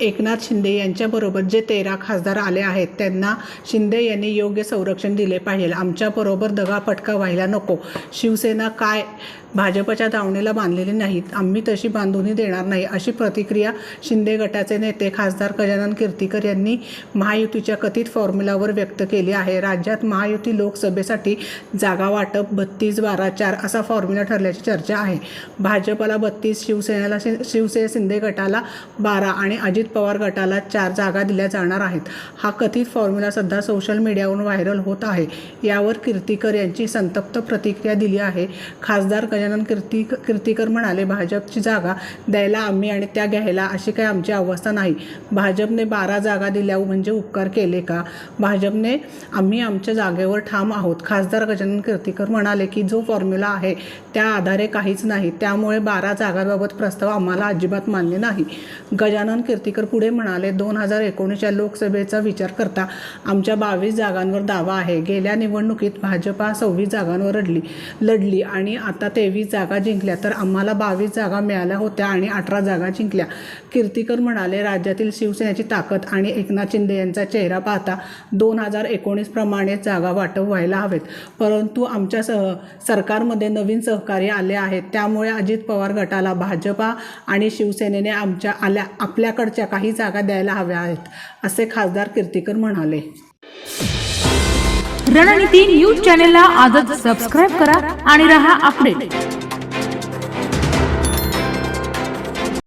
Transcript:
एकनाथ शिंदे यांच्याबरोबर जे 13 खासदार आले आहेत त्यांना शिंदे यांनी योग्य संरक्षण दिले पाहिजे. आमच्याबरोबर दगाफटका व्हायला नको. शिवसेना काय भाजपच्या दावणीला बांधलेली नाहीत, आम्ही तशी बांधूनही देणार नाही, अशी प्रतिक्रिया शिंदे गटाचे नेते खासदार गजानन कीर्तीकर यांनी महायुतीच्या कथित फॉर्म्युलावर व्यक्त केली आहे. राज्यात महायुती लोकसभेसाठी जागा वाटप 32-12-4 असा फॉर्म्युला ठरल्याची चर्चा आहे. भाजपला 32, शिंदे गटाला 12 आणि अजित पवार गटाला 4 जागा दिल्या जाणार आहेत. हा कथित फॉर्म्युला सध्या सोशल मीडियावरून व्हायरल होत आहे. यावर कीर्तीकर यांची संतप्त प्रतिक्रिया दिली आहे. खासदार गजानन कीर्तीकर म्हणाले, भाजपची जागा द्यायला आम्ही आणि त्या घ्यायला अशी काही आमची अवस्था नाही. भाजपने 12 जागा दिल्या म्हणजे उपकार केले का? आम्ही आमच्या जागेवर ठाम आहोत. खासदार गजानन कीर्तीकर म्हणाले की जो फॉर्म्युला आहे त्या आधारे काहीच नाही, त्यामुळे 12 जागांबाबत प्रस्ताव आम्हाला अजिबात मान्य नाही. गजानन कीर्तीकर पुढे म्हणाले, 2019च्या लोकसभेचा विचार करता आमच्या 22 जागांवर दावा आहे. गेल्या निवडणुकीत भाजपा 26 जागांवर लढली आणि आता 23 जागा जिंकल्या, तर आम्हाला 22 जागा मिळाल्या होत्या आणि 18 जागा जिंकल्या. कीर्तीकर म्हणाले, राज्यातील शिवसेनेची ताकद आणि एकनाथ शिंदे यांचा चेहरा पाहता 2019 प्रमाणेच जागा वाटप व्हायला हवेत. परंतु आमच्या सरकारमध्ये नवीन सहकारी आले आहेत, त्यामुळे अजित पवार गटाला भाजपा आणि शिवसेनेने आपल्याकडच्या काही जागा द्यायला हव्या आहेत, असे खासदार कीर्तीकर म्हणाले. रणनीती न्यूज चॅनलला आजच सबस्क्राईब करा आणि रहा अपडेट.